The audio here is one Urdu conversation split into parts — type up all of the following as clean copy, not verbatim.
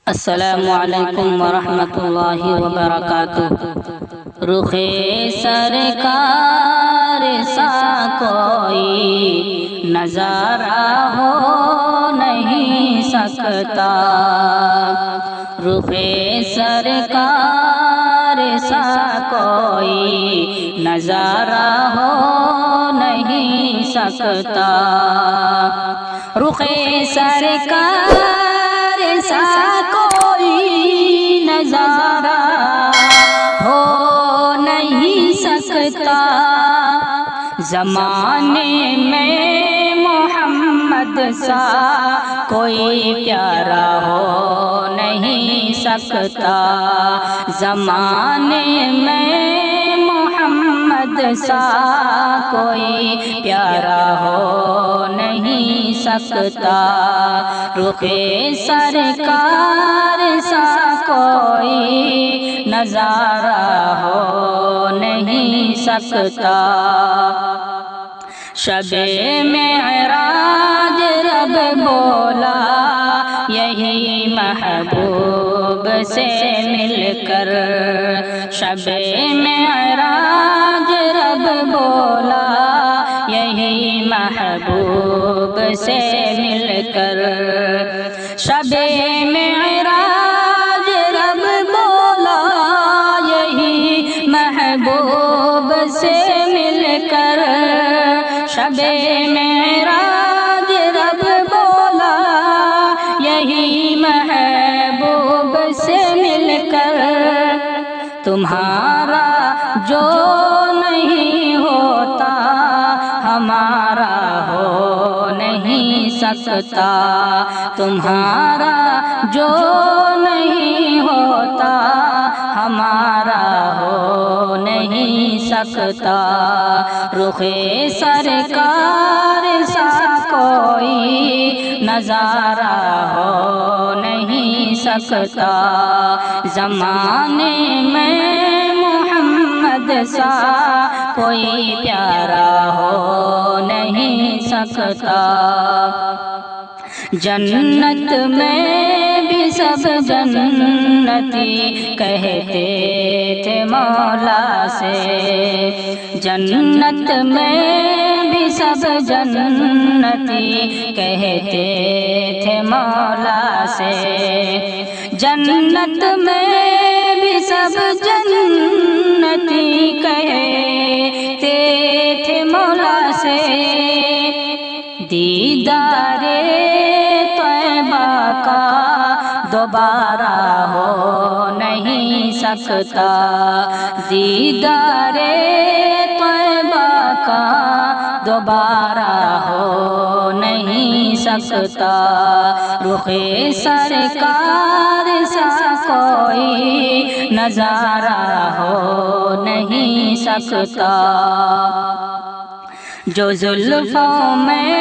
السلام علیکم ورحمۃ اللہ وبرکاتہ۔ رخ سرکار سا کوئی نظارہ ہو نہیں سکتا، رخ سرکار سا کوئی نظارہ ہو نہیں سکتا، رخ سرکار سا کوئی نظارہ ہو نہیں سکتا، زمانے میں محمد سا کوئی پیارا ہو نہیں سکتا، زمانے میں محمد سا کوئی پیارا ہو نہیں سکتا، رخ سرکار سا کوئی نظارہ ہو نہیں سکتا، شب معراج رب بولا یہی محبوب سے مل کر، شب معراج رب بولا یہی محبوب سے مل کر، شب معراج رب بولا یہی محبوب سے مل کر، شب معراج رب بولا یہی محبوب سے مل کر، تمہارا جو نہیں ہوتا ہمارا ہو نہیں سکتا، تمہارا جو نہیں ہوتا ہمارا ہو نہیں سکتا، رخ سرکار سا کوئی نظارہ ہو نہیں سکتا، زمانے میں محمد سا کوئی پیارا ہو نہیں سکتا، جنت میں بھی سب جنتی کہتے تھے مولا سے، جنت میں بھی سب جنتی کہتے تھے مولا سے، جنت میں بھی سب جنتی کہتے تھے مولا سے، دیدار طیبہ کا دوبارہ ہو نہیں سکتا، دیدار طیبہ کا دوبارہ ہو نہیں سکتا، رخ سرکار سا کوئی نظارہ ہو نہیں سکتا، جو زلفوں میں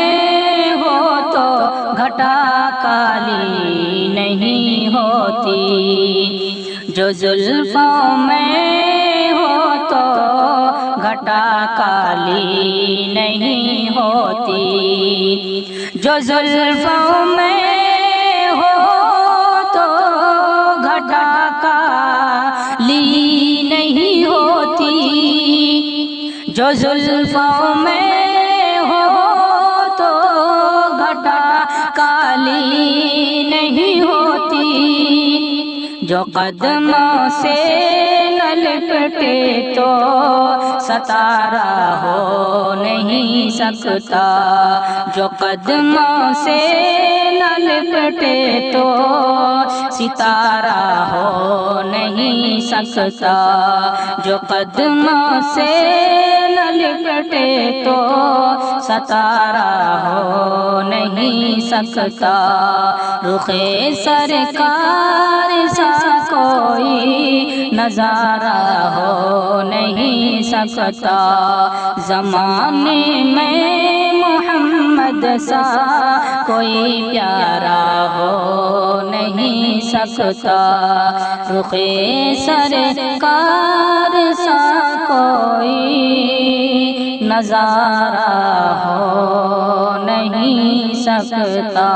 ہو تو گھٹا کالی نہیں ہوتی، جو زلفوں میں ہو تو گھٹا کالی نہیں ہوتی، جو زلفوں میں ہو تو گھٹا کالی نہیں ہوتی، جو زلفوں میں ہو تو گھٹا کالی نہیں ہوتی، جو قدموں سے نہ لپٹے تو ستارہ ہو نہیں سکتا، جو قدموں سے نہ لپٹے تو ستارہ ہو نہیں سکتا، جو قدموں سے نہ لپٹے تو ستارہ ہو نہیں سکتا، رخ سرکار سا کوئی نظارہ ہو نہیں سکتا، زمانے میں محمد سا کوئی پیارا ہو نہیں سکتا، رخ سرکار سا کوئی نظارہ ہو نہیں سکتا۔